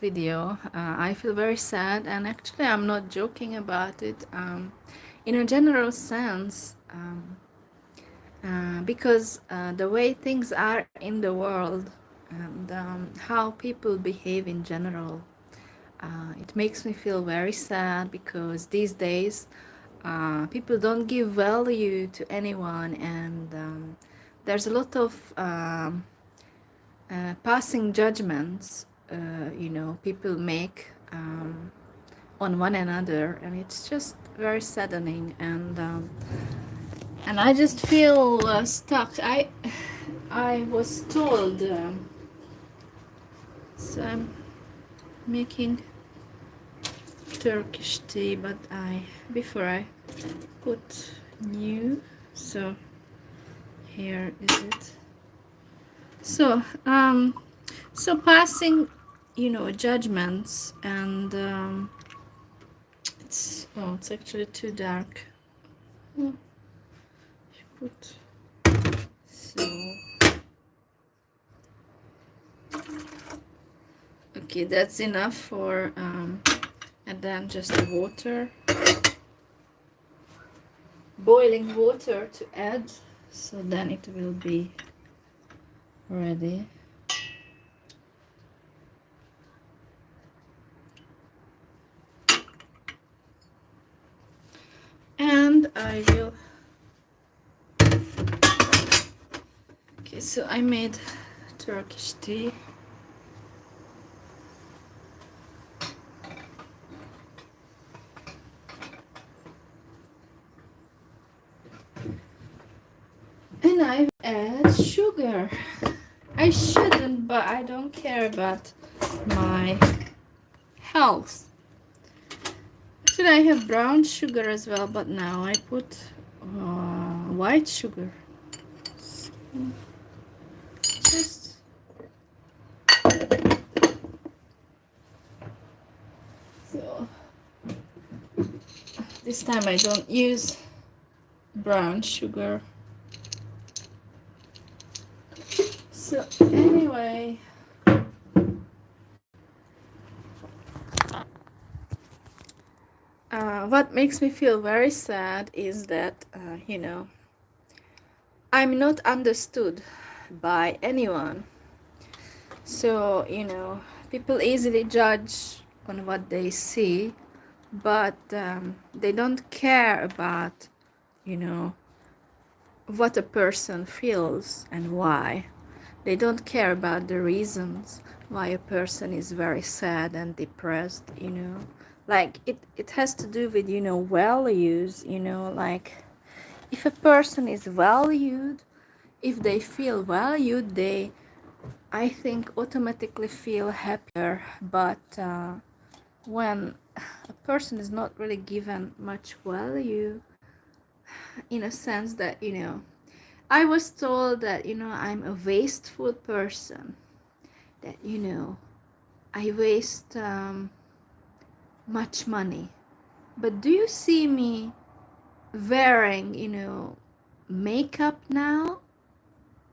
video. I feel very sad, and actually I'm not joking about it. In a general sense, because the way things are in the world and how people behave in general, it makes me feel very sad because these days people don't give value to anyone, and there's a lot of passing judgments, people make on one another, and it's just very saddening. And I just feel stuck. I was told, so I'm making Turkish tea, but before I put new, so here is it. So passing, judgments, and it's actually too dark. Oh, put so okay, that's enough for and then just the water, boiling water to add, so then it will be ready. And I will, okay, so I made Turkish tea. And I add sugar. I shouldn't, but I don't care about my health. Should I have brown sugar as well? But now I put white sugar. So just so this time I don't use brown sugar. So anyway, what makes me feel very sad is that I'm not understood by anyone. So people easily judge on what they see, but they don't care about what a person feels and why. They don't care about the reasons why a person is very sad and depressed. Like it has to do with values. Like if a person is valued, if they feel valued, they, I think, automatically feel happier. But when a person is not really given much value, in a sense that I was told that I'm a wasteful person, that I waste much money. But do you see me wearing makeup now?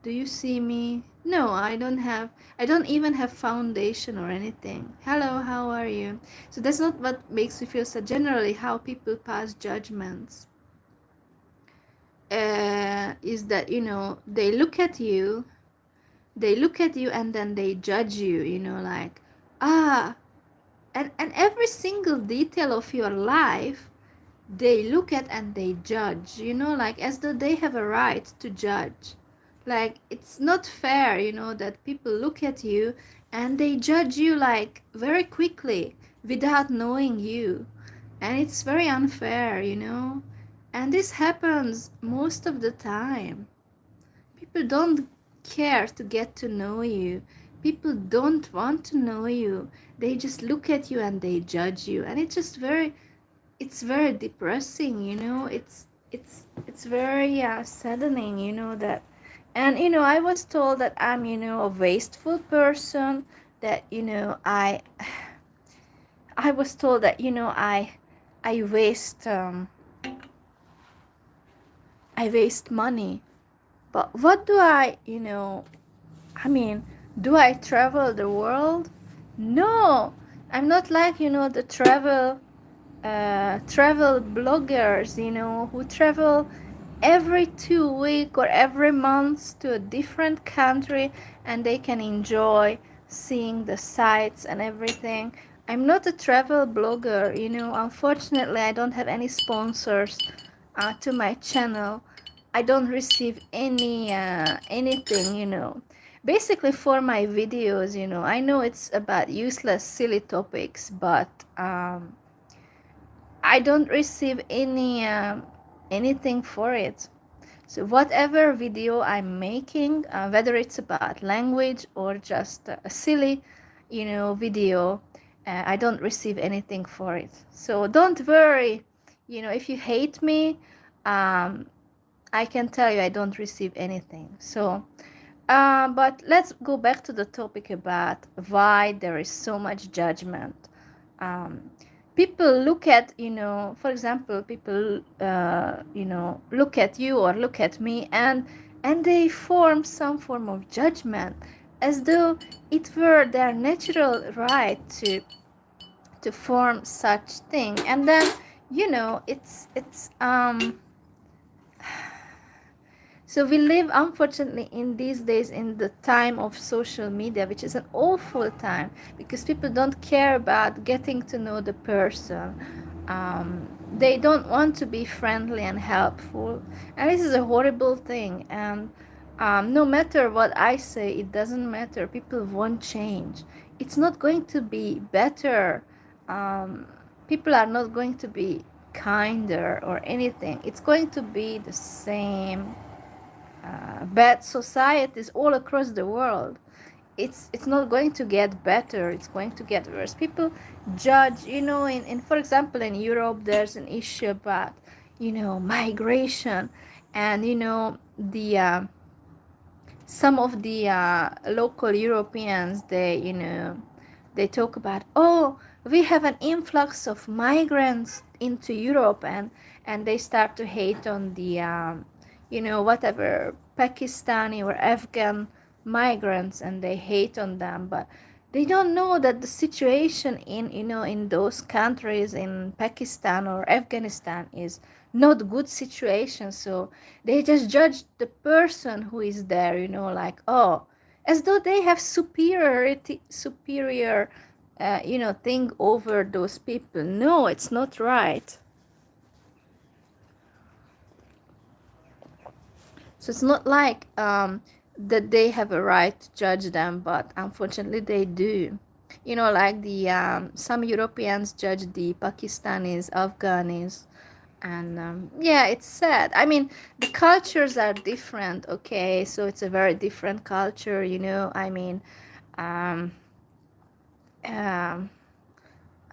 Do you see me? No, I don't even have foundation or anything. Hello, how are you? So that's not what makes me feel sad. Generally, how people pass judgments is that they look at you, and then they judge you, like, ah, and every single detail of your life they look at and they judge, like as though they have a right to judge. Like it's not fair, that people look at you and they judge you like very quickly without knowing you. And it's very unfair, and this happens most of the time. People don't care to get to know you. People don't want to know you. They just look at you and they judge you, and it's very depressing. It's very saddening, that. And I was told that I'm a wasteful person, that I was told that I waste I waste money. But what do I mean, do I travel the world? No, I'm not like, the travel bloggers, who travel every 2 week or every month to a different country, and they can enjoy seeing the sights and everything. I'm not a travel blogger, unfortunately I don't have any sponsors to my channel. I don't receive anything, basically for my videos. I know it's about useless silly topics, but I don't receive anything for it. So whatever video I'm making, whether it's about language or just a silly, video, I don't receive anything for it. So don't worry, if you hate me, um, I can tell you I don't receive anything. So, but let's go back to the topic about why there is so much judgment. Um, People look at, for example, people, look at you or look at me, and they form some form of judgment, as though it were their natural right to form such thing. And then, it's so we live, unfortunately, in these days in the time of social media, which is an awful time because people don't care about getting to know the person. They don't want to be friendly and helpful, and this is a horrible thing. And no matter what I say, it doesn't matter. People won't change. It's not going to be better. Um, People are not going to be kinder or anything. It's going to be the same bad societies all across the world. It's not going to get better, it's going to get worse. People judge, in for example in Europe there's an issue about migration, and the some of the local Europeans, they talk about, oh, we have an influx of migrants into Europe, and they start to hate on the whatever Pakistani or Afghan migrants, and they hate on them. But they don't know that the situation in those countries, in Pakistan or Afghanistan, is not good situation. So they just judge the person who is there, like, oh, as though they have superior thing over those people. No, it's not right. So it's not like that they have a right to judge them, but unfortunately they do. Like the some Europeans judge the Pakistanis, Afghanis, and yeah, it's sad. I mean, the cultures are different, okay? So it's a very different culture, I mean, um,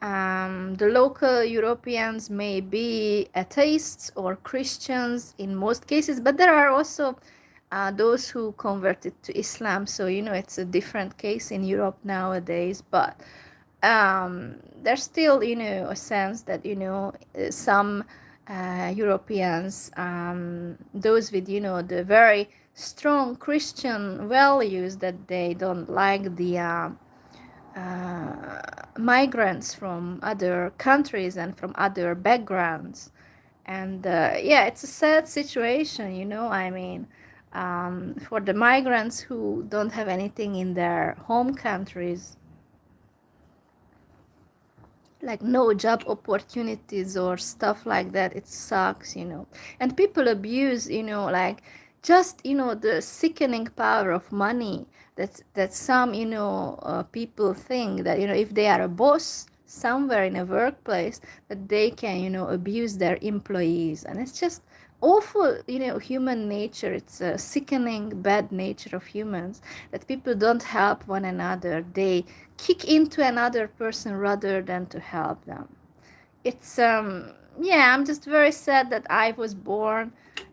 um, the local Europeans may be atheists or Christians in most cases, but there are also those who converted to Islam. So, it's a different case in Europe nowadays. But there's still, a sense that, some Europeans, those with, the very strong Christian values, that they don't like the migrants from other countries and from other backgrounds. And yeah, it's a sad situation, I mean, for the migrants who don't have anything in their home countries, like no job opportunities or stuff like that. It sucks. And people abuse, like, just the sickening power of money, that some people think that if they are a boss somewhere in a workplace, that they can abuse their employees. And it's just awful, human nature. It's a sickening bad nature of humans, that people don't help one another. They kick into another person rather than to help them. It's yeah, I'm just very sad that I was born,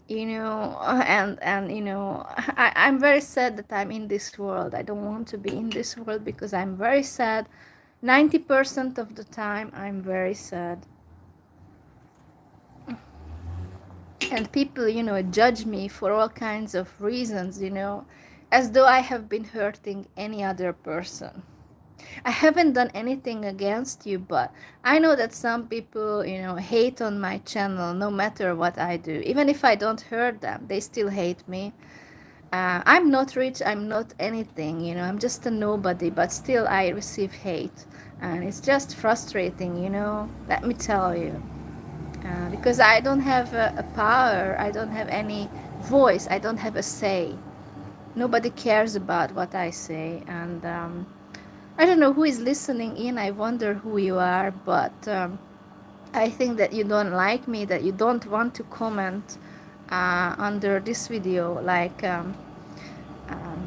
and I'm very sad that I'm in this world. I don't want to be in this world because I'm very sad. 90% of the time I'm very sad. And people judge me for all kinds of reasons, as though I have been hurting any other person. I haven't done anything against you, but I know that some people, hate on my channel no matter what I do. Even if I don't hurt them, they still hate me. I'm not rich, I'm not anything, I'm just a nobody, but still I receive hate. And it's just frustrating, let me tell you. Because I don't have a power, I don't have any voice, I don't have a say. Nobody cares about what I say. And I don't know who is listening in, I wonder who you are, but I think that you don't like me, that you don't want to comment under this video. Like,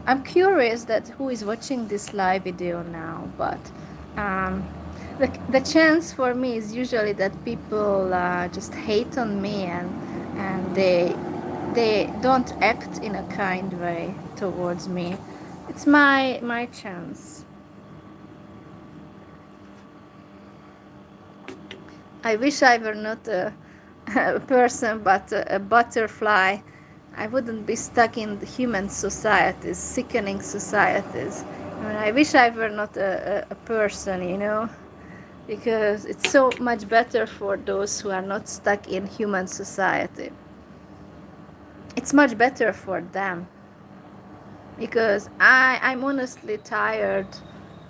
I'm curious that who is watching this live video now, but um, the chance for me is usually that people just hate on me, and they don't act in a kind way towards me. It's my chance. I wish I were not a person but a butterfly. I wouldn't be stuck in the human societies, sickening societies. I wish I were not a person, because it's so much better for those who are not stuck in human society. It's much better for them, because I'm honestly tired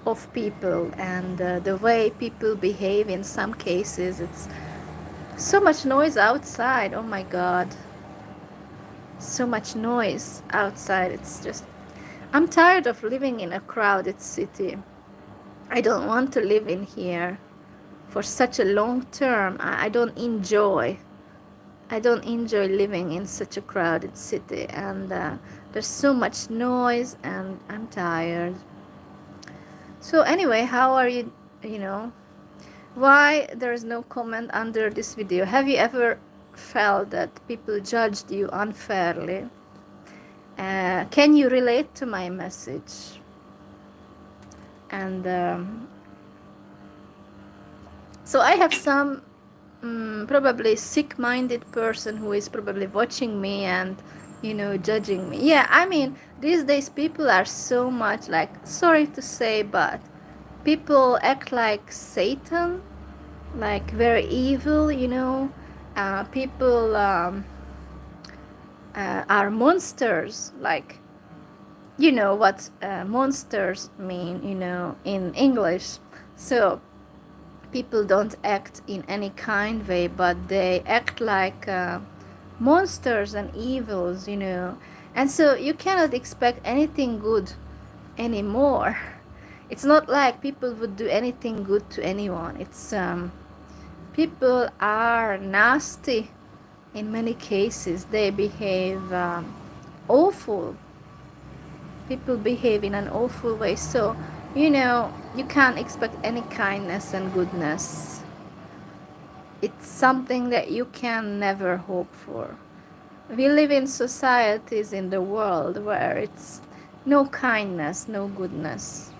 of people and the way people behave. In some cases, it's so much noise outside. Oh my God, so much noise outside. It's just, I'm tired of living in a crowded city. I don't want to live in here for such a long term. I don't enjoy living in such a crowded city, and there's so much noise and I'm tired. So anyway, how are you? Why there is no comment under this video? Have you ever felt that people judged you unfairly? Can you relate to my message? And so I have some probably sick-minded person who is probably watching me and judging me. Yeah, I mean, these days people are so much, like, sorry to say, but people act like Satan, like very evil, people are monsters, like, you know what monsters mean, in English. So people don't act in any kind way, but they act like monsters and evils, and so you cannot expect anything good anymore. It's not like people would do anything good to anyone. It's people are nasty in many cases. They behave awful. People behave in an awful way. So you can't expect any kindness and goodness. It's something that you can never hope for. We live in societies in the world where it's no kindness, no goodness.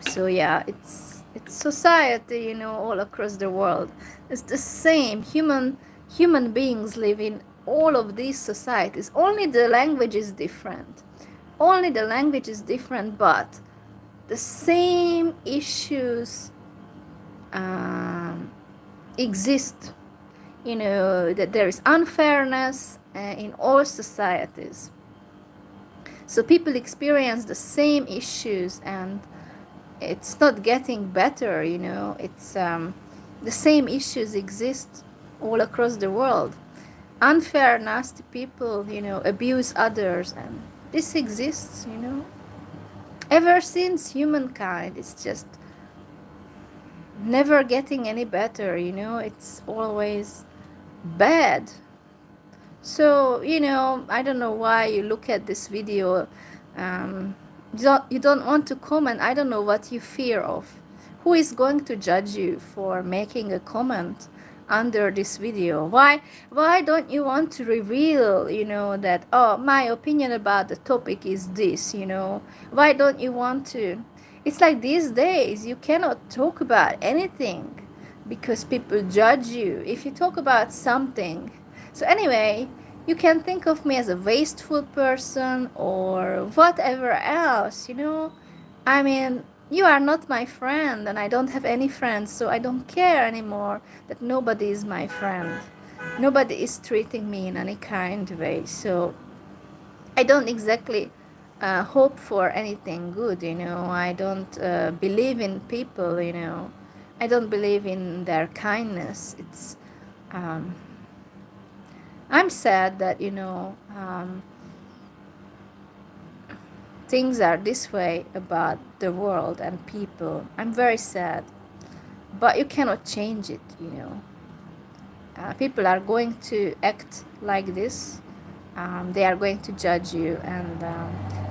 So yeah, it's society, all across the world. It's the same. Human beings live in all of these societies. Only the language is different. Only the language is different, but the same issues exist. That there is unfairness in all societies. So people experience the same issues, and it's not getting better. It's the same issues exist all across the world. Unfair, nasty people, abuse others, and this exists, ever since humankind. It's just never getting any better, it's always bad. So I don't know why you look at this video. You don't want to comment. I don't know what you fear of. Who is going to judge you for making a comment under this video? Why don't you want to reveal, that, oh, my opinion about the topic is this, Why don't you want to? It's like these days you cannot talk about anything because people judge you if you talk about something. So anyway, You can think of me as a wasteful person or whatever else, you know. I mean, you are not my friend and I don't have any friends, so I don't care anymore that nobody is my friend. Nobody is treating me in any kind way, so I don't exactly hope for anything good, you know. I don't believe in people, you know. I don't believe in their kindness. Um, I'm sad that, you know, things are this way about the world and people. I'm very sad, but you cannot change it, you know. People are going to act like this. They are going to judge you, and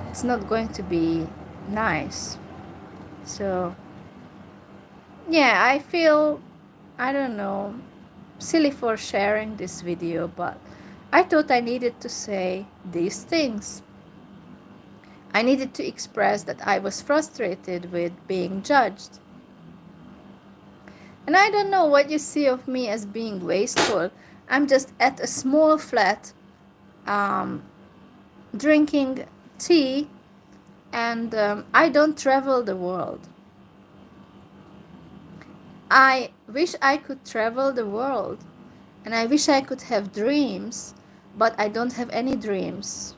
it's not going to be nice. So, yeah, I feel, I don't know, silly for sharing this video, but I thought I needed to say these things. I needed to express that I was frustrated with being judged. And I don't know what you see of me as being wasteful. I'm just at a small flat, um, drinking tea, and I don't travel the world. I wish I could travel the world, and I wish I could have dreams, but I don't have any dreams.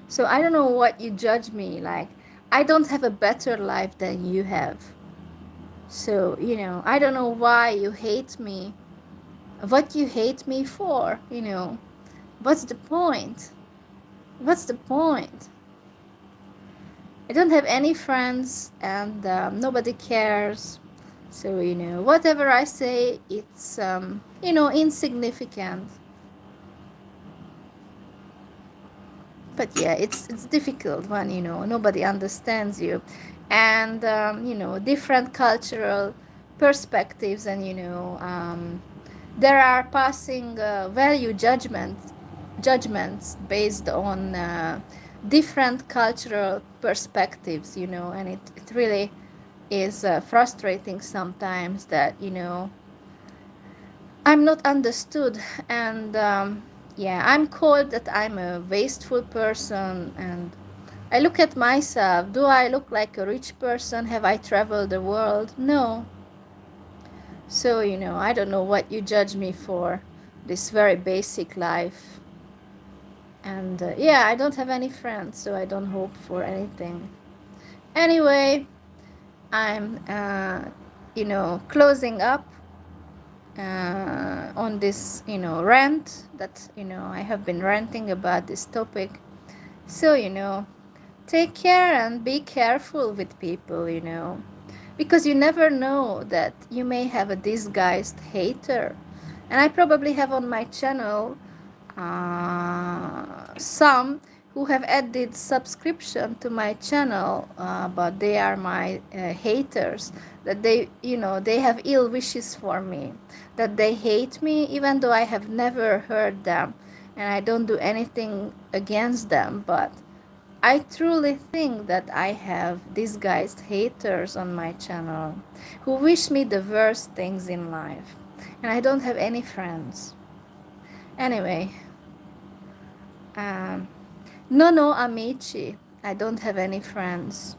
So I don't know what you judge me like. I don't have a better life than you have. So, you know, I don't know why you hate me. What you hate me for, you know. What's the point? What's the point? I don't have any friends and nobody cares. So, you know, whatever I say, it's, you know, insignificant. But yeah, it's difficult when, you know, nobody understands you. And, you know, different cultural perspectives and, you know, there are passing value judgments based on different cultural perspectives, you know, and it really is frustrating sometimes that, you know, I'm not understood. And yeah, I'm called that I'm a wasteful person, and I look at myself. Do I look like a rich person? Have I traveled the world? No. So, you know, I don't know what you judge me for, this very basic life. And yeah, I don't have any friends, so I don't hope for anything. Anyway, I'm, you know, closing up on this, you know, rant that, you know, I have been ranting about this topic. So, you know, take care and be careful with people, you know, because you never know that you may have a disguised hater. And I probably have on my channel some who have added subscription to my channel, but they are my haters, that they, you know, they have ill wishes for me, that they hate me even though I have never hurt them and I don't do anything against them. But I truly think that I have disguised haters on my channel who wish me the worst things in life, and I don't have any friends. Anyway, non ho amici. I don't have any friends.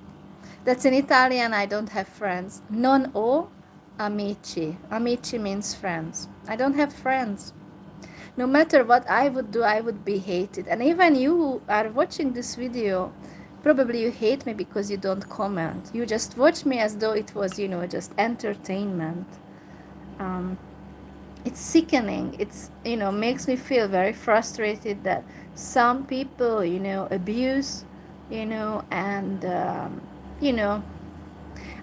That's in Italian. I don't have friends. Non ho amici. Amici means friends. I don't have friends. No matter what I would do, I would be hated. And even you who are watching this video, probably you hate me because you don't comment. You just watch me as though it was, you know, just entertainment. It's sickening. It's, you know, makes me feel very frustrated that some people, you know, abuse, you know, and you know,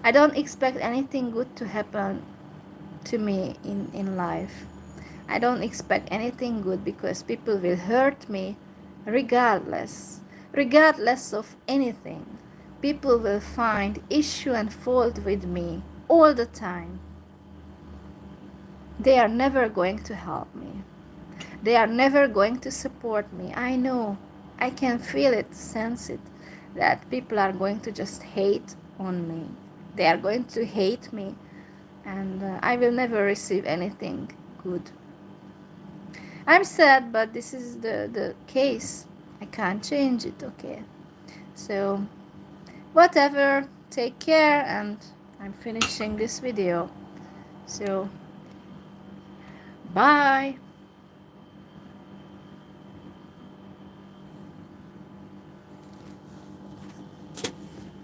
I don't expect anything good to happen to me in life. I don't expect anything good because people will hurt me regardless of anything. People will find issue and fault with me all the time. They are never going to help me. They are never going to support me. I know. I can feel it, sense it, that people are going to just hate on me. They are going to hate me, and I will never receive anything good. I'm sad, but this is the case. I can't change it, okay? So, whatever, take care, and I'm finishing this video. So, bye.